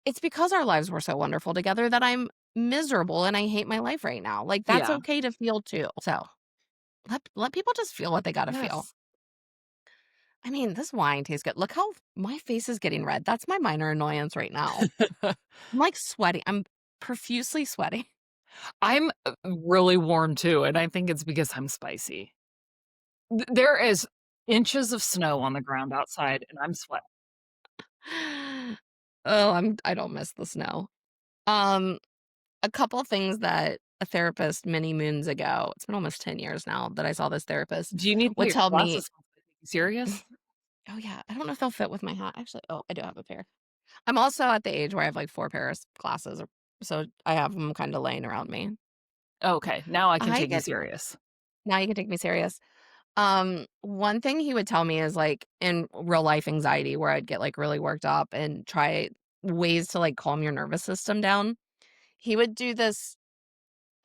[SPEAKER 2] it's because our lives were so wonderful together that I'm miserable and I hate my life right now. Like, that's
[SPEAKER 1] Yeah.
[SPEAKER 2] okay to feel too. So let people just feel what they got to feel.
[SPEAKER 1] Yes.
[SPEAKER 2] I mean, this wine tastes good. Look how my face is getting red. That's my minor annoyance right now. I'm like sweating. I'm profusely sweating.
[SPEAKER 1] I'm, really warm too, and I think it's because I'm spicy. There is inches of snow on the ground outside, and I'm sweating.
[SPEAKER 2] Oh, I don't miss the snow. Um, a couple things that a therapist many moons ago, it's been almost 10 years now that I saw this therapist,
[SPEAKER 1] Do you need to put
[SPEAKER 2] would
[SPEAKER 1] your
[SPEAKER 2] tell me,
[SPEAKER 1] glasses on so I can take you serious?
[SPEAKER 2] oh yeah, I don't know if they'll fit with my hat. Actually, oh, I do have a pair. I'm also at the age where I have like 4 pairs of glasses, so I have them kind of laying around me.
[SPEAKER 1] Okay, now I can
[SPEAKER 2] I
[SPEAKER 1] take you
[SPEAKER 2] get
[SPEAKER 1] serious.
[SPEAKER 2] Now you can take me serious. One thing he would tell me is like in real life anxiety where I'd get like really worked up and try ways to like calm your nervous system down. He would do this.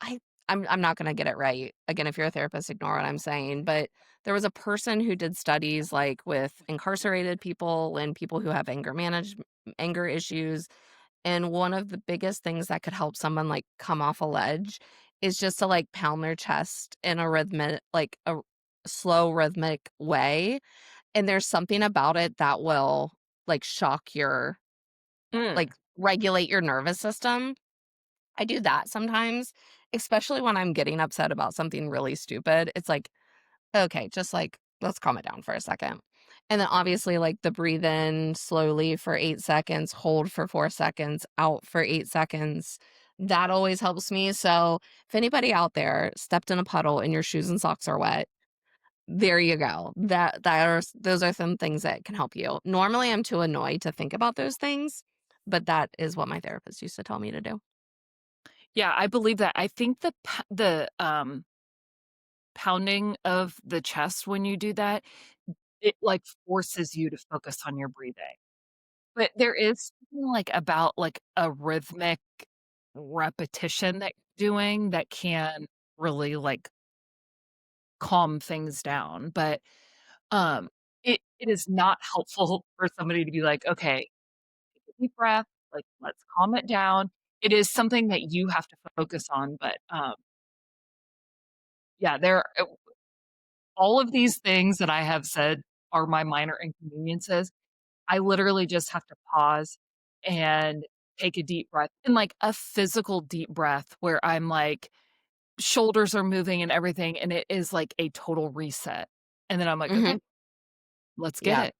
[SPEAKER 2] I I'm not gonna get it right. Again, if you're a therapist, ignore what I'm saying. But there was a person who did studies like with incarcerated people and people who have anger issues. And one of the biggest things that could help someone like come off a ledge is just to like pound their chest in a slow rhythmic way. And there's something about it that will like shock your
[SPEAKER 1] Mm,
[SPEAKER 2] like regulate your nervous system. I do that sometimes, especially when I'm getting upset about something really stupid. It's like, okay, just like, let's calm it down for a second. And then obviously, like the breathe in slowly for 8 seconds, hold for 4 seconds, out for 8 seconds. That always helps me. So if anybody out there stepped in a puddle and your shoes and socks are wet, there you go. Those are some things that can help you. Normally, I'm too annoyed to think about those things, but that is what my therapist used to tell me to do.
[SPEAKER 1] yeah, I believe that. I think pounding of the chest when you do that, it, like, forces you to focus on your breathing. But there is something, like, about, like, a rhythmic repetition that you're doing that can really, like, calm things down, but, it is not helpful for somebody to be like, "Okay, take a deep breath, like, let's calm it down." It is something that you have to focus on, but, yeah, all of these things that I have said are my minor inconveniences. I literally just have to pause and take a deep breath, and, like, a physical deep breath where I'm, like, shoulders are moving and everything, and it is like a total reset, and then I'm like, "Okay,
[SPEAKER 2] Mhm.
[SPEAKER 1] let's get
[SPEAKER 2] Yeah.
[SPEAKER 1] it."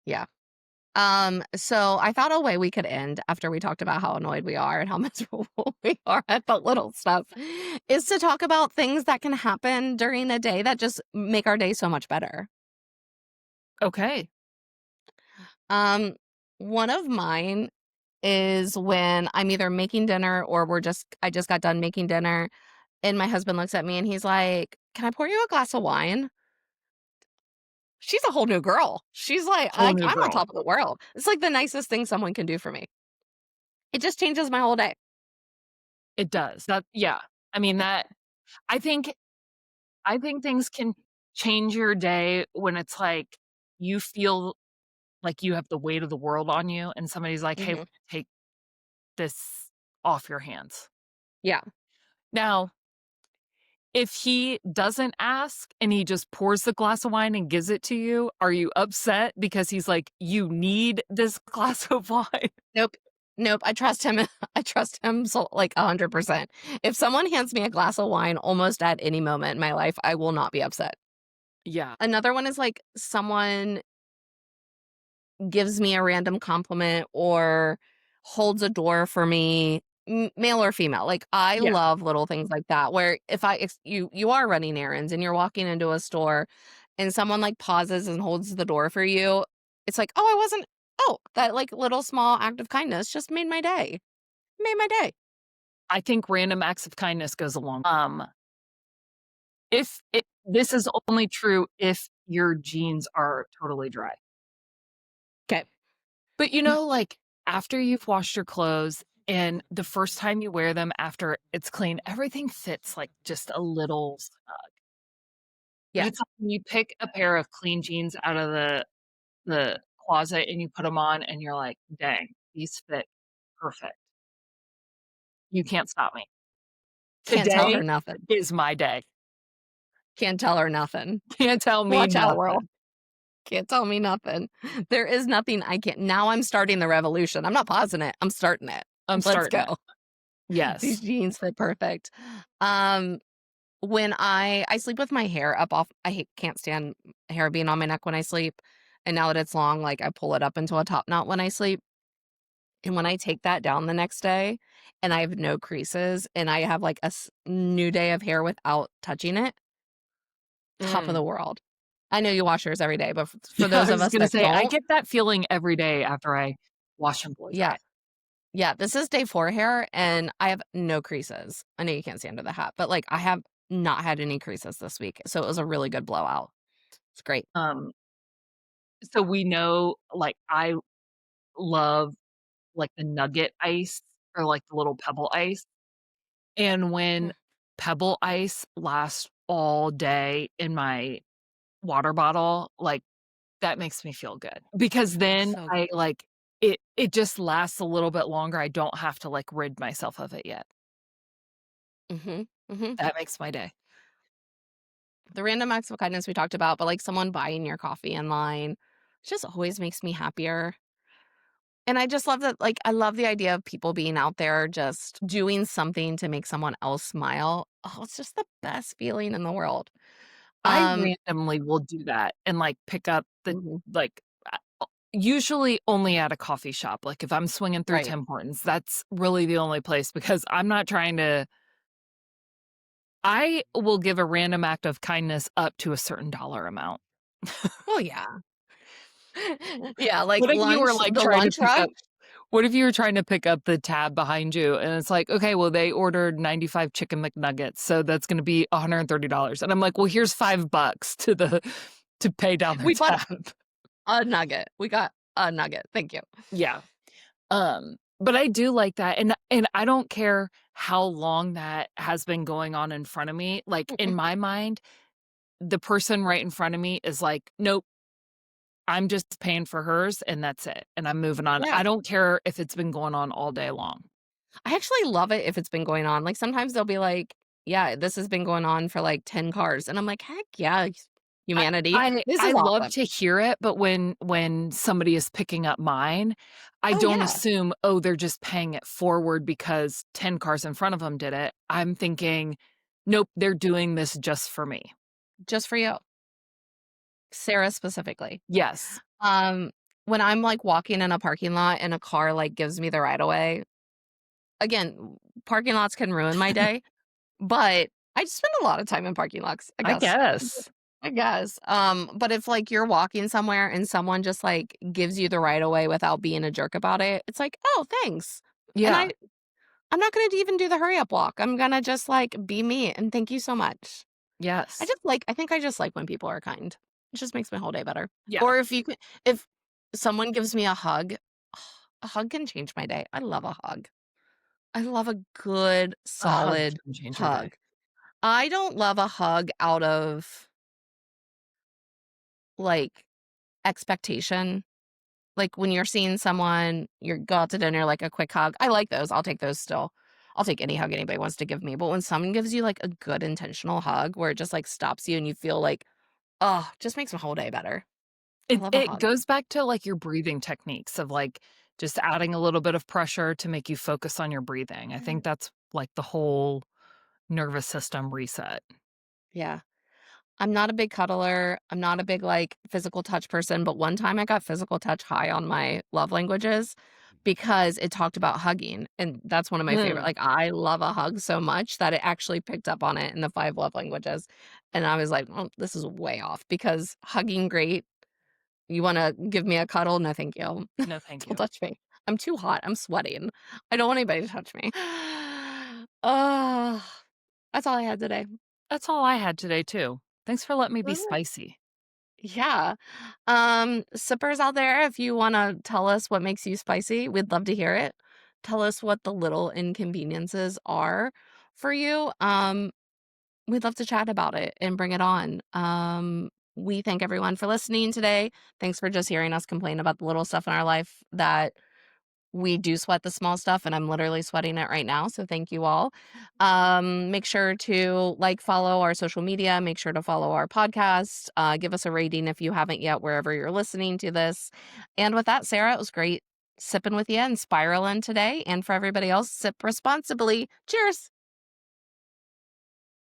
[SPEAKER 2] Yeah. So I thought a way we could end after we talked about how annoyed we are and how miserable we are at the little stuff is to talk about things that can happen during a day that just make our day so much better.
[SPEAKER 1] Okay.
[SPEAKER 2] Um, One of mine is when I'm either making dinner or I just got done making dinner and my husband looks at me and he's like, "Can I pour you a glass of wine?" She's a whole new girl. She's
[SPEAKER 1] Whole new
[SPEAKER 2] I'm on
[SPEAKER 1] girl.
[SPEAKER 2] top of the world. It's like the nicest thing someone can do for me. It just changes my whole day.
[SPEAKER 1] It does. That yeah. I mean, that I think I think things can change your day when it's like, you feel like you have the weight of the world on you, and somebody's like, "Hey,
[SPEAKER 2] Mhm.
[SPEAKER 1] take this off your hands."
[SPEAKER 2] Yeah.
[SPEAKER 1] Now, if he doesn't ask and he just pours the glass of wine and gives it to you, are you upset because he's like, "You need this glass of wine?"
[SPEAKER 2] Nope. Nope. I trust him. I trust him so like 100%. If someone hands me a glass of wine almost at any moment in my life, I will not be upset.
[SPEAKER 1] Yeah.
[SPEAKER 2] Another one is like someone gives me a random compliment or holds a door for me, male or female. Like I
[SPEAKER 1] Yeah.
[SPEAKER 2] love little things like that where if you are running errands and you're walking into a store and someone like pauses and holds the door for you, it's like, "Oh, I wasn't that like little small act of kindness just made my day." Made my day.
[SPEAKER 1] I think random acts of kindness goes along. If it this is only true if your jeans are totally dry.
[SPEAKER 2] 'Kay.
[SPEAKER 1] But, like, after you've washed your clothes and the first time you wear them after it's clean, everything fits, like, just a little snug. But
[SPEAKER 2] Yeah.
[SPEAKER 1] it's like when you pick a pair of clean jeans out of the closet and you put them on and you're like, "Dang, these fit perfect." You can't stop me.
[SPEAKER 2] Can't tell her
[SPEAKER 1] Today
[SPEAKER 2] nothing.
[SPEAKER 1] is my day.
[SPEAKER 2] Can't tell her nothing.
[SPEAKER 1] Can't tell me
[SPEAKER 2] Watch out, world.
[SPEAKER 1] nothing.
[SPEAKER 2] Can't tell me nothing. There is nothing I can't now I'm starting the revolution. I'm not pausing it, I'm starting it.
[SPEAKER 1] I'm
[SPEAKER 2] Let's
[SPEAKER 1] starting it.
[SPEAKER 2] go. These
[SPEAKER 1] Yes.
[SPEAKER 2] jeans fit perfect. Um, when I sleep with my hair up off I can't stand hair being on my neck when I sleep. and now that it's long, like, I pull it up into a top knot when I sleep, and when I take that down the next day and I have no creases and I have, like, a new day of hair without touching it, top of
[SPEAKER 1] Mm.
[SPEAKER 2] the world. I know you wash yours every day, but f for
[SPEAKER 1] Yeah,
[SPEAKER 2] those
[SPEAKER 1] I
[SPEAKER 2] of
[SPEAKER 1] was
[SPEAKER 2] us
[SPEAKER 1] gonna
[SPEAKER 2] that
[SPEAKER 1] say, I
[SPEAKER 2] don't,
[SPEAKER 1] get that feeling every day after I wash and blow dry.
[SPEAKER 2] yeah. Yeah, this is day 4 hair, and I have no creases. I know you can't see under the hat, but, like, I have not had any creases this week, so it was a really good blowout. It's great.
[SPEAKER 1] Um, so we know, like, I love, like, the nugget ice or, like, the little pebble ice, and when
[SPEAKER 2] Mm,
[SPEAKER 1] pebble ice lasts all day in my water bottle, like, that makes me feel good because then
[SPEAKER 2] so
[SPEAKER 1] I, like it just lasts a little bit longer, I don't have to, like, rid myself of it yet.
[SPEAKER 2] mhm, mhm.
[SPEAKER 1] That makes my day.
[SPEAKER 2] The random acts of kindness we talked about, but, like, someone buying your coffee in line just always makes me happier, and I just love that, like, I love the idea of people being out there just doing something to make someone else smile. Oh, it's just the best feeling in the world.
[SPEAKER 1] I
[SPEAKER 2] Um
[SPEAKER 1] randomly will do that and, like, pick up the
[SPEAKER 2] Mhm.
[SPEAKER 1] like, usually only at a coffee shop, like, if I'm swinging through
[SPEAKER 2] Right.
[SPEAKER 1] Tim Hortons, that's really the only place because I'm not trying to I will give a random act of kindness up to a certain dollar amount.
[SPEAKER 2] Oh, yeah. Yeah, like
[SPEAKER 1] What if you were,
[SPEAKER 2] lunch
[SPEAKER 1] like,
[SPEAKER 2] the
[SPEAKER 1] trying to
[SPEAKER 2] lunch
[SPEAKER 1] pick
[SPEAKER 2] rug?
[SPEAKER 1] up what if you were trying to pick up the tab behind you and it's like, "Okay, well, they ordered 95 chicken McNuggets, so that's gonna be $130." And I'm like, "Well, here's $5 to the to pay down their
[SPEAKER 2] We bought
[SPEAKER 1] tab."
[SPEAKER 2] a nugget. We got a nugget. Thank you.
[SPEAKER 1] Yeah. But I do like that, and I don't care how long that has been going on in front of me, like, in my mind, the person right in front of me is like, "Nope, I'm just paying for hers, and that's it, and I'm moving on."
[SPEAKER 2] Yeah.
[SPEAKER 1] I don't care if it's been going on all day long.
[SPEAKER 2] I actually love it if it's been going on. Like, sometimes they'll be like, "Yeah, this has been going on for, like, 10 cars." And I'm like, "Heck yeah,
[SPEAKER 1] I
[SPEAKER 2] humanity.
[SPEAKER 1] I
[SPEAKER 2] This
[SPEAKER 1] I
[SPEAKER 2] is
[SPEAKER 1] love
[SPEAKER 2] awesome."
[SPEAKER 1] to hear it, but when somebody is picking up mine, I
[SPEAKER 2] Oh,
[SPEAKER 1] don't
[SPEAKER 2] yeah.
[SPEAKER 1] assume, "Oh, they're just paying it forward because 10 cars in front of them did it." I'm thinking, "Nope, they're doing this just for me."
[SPEAKER 2] Just for you. Sarah specifically.
[SPEAKER 1] Yes.
[SPEAKER 2] Um, when I'm, like, walking in a parking lot and a car, like, gives me the right of way, again, parking lots can ruin my day, but I spend a lot of time in parking lots, I
[SPEAKER 1] I
[SPEAKER 2] guess.
[SPEAKER 1] guess.
[SPEAKER 2] I guess. But if, like, you're walking somewhere and someone just, like, gives you the right of way without being a jerk about it, it's like, "Oh, thanks." And
[SPEAKER 1] Yeah.
[SPEAKER 2] I'm not gonna even do the hurry up walk. I'm gonna just, like, be me, and thank you so much.
[SPEAKER 1] Yes.
[SPEAKER 2] I think I just like when people are kind. It just makes my whole day better.
[SPEAKER 1] Yeah.
[SPEAKER 2] Or if someone gives me a hug, a hug can change my day. I love a hug. I love a good,
[SPEAKER 1] A hug
[SPEAKER 2] solid
[SPEAKER 1] can change your day.
[SPEAKER 2] hug. I don't love a hug out of, like, expectation. Like, when you're seeing someone, you go out to dinner, like, a quick hug. I like those, I'll take those still. I'll take any hug anybody wants to give me, but when someone gives you, like, a good intentional hug where it just, like, stops you and you feel like, oh, just makes my whole day better. I love a
[SPEAKER 1] It
[SPEAKER 2] hug.
[SPEAKER 1] goes back to, like, your breathing techniques of, like, just adding a little bit of pressure to make you focus on your breathing. I think that's, like, the whole nervous system reset.
[SPEAKER 2] Yeah. I'm not a big cuddler. I'm not a big, like, physical touch person, but one time I got physical touch high on my love languages because it talked about hugging, and that's one of my favorite,
[SPEAKER 1] Mm.
[SPEAKER 2] like, I love a hug so much that it actually picked up on it in the 5 love languages, and I was like, "Oh, this is way off," because hugging, great. You wanna give me a cuddle? No, thank you.
[SPEAKER 1] No, thank
[SPEAKER 2] Don't
[SPEAKER 1] you.
[SPEAKER 2] touch me. I'm too hot. I'm sweating. I don't want anybody to touch me. Oh, that's all I had today.
[SPEAKER 1] That's all I had today too. Thanks for letting me be
[SPEAKER 2] Alright.
[SPEAKER 1] spicy.
[SPEAKER 2] Yeah. Sippers out there, if you wanna tell us what makes you spicy, we'd love to hear it. Tell us what the little inconveniences are for you. We'd love to chat about it and bring it on. We thank everyone for listening today. Thanks for just hearing us complain about the little stuff in our life that we do sweat the small stuff, and I'm literally sweating it right now, so thank you all. Make sure to, like, follow our social media, make sure to follow our podcast, give us a rating if you haven't yet, wherever you're listening to this. And with that, Sarah, it was great sipping with you and spiraling today, and for everybody else, sip responsibly. Cheers.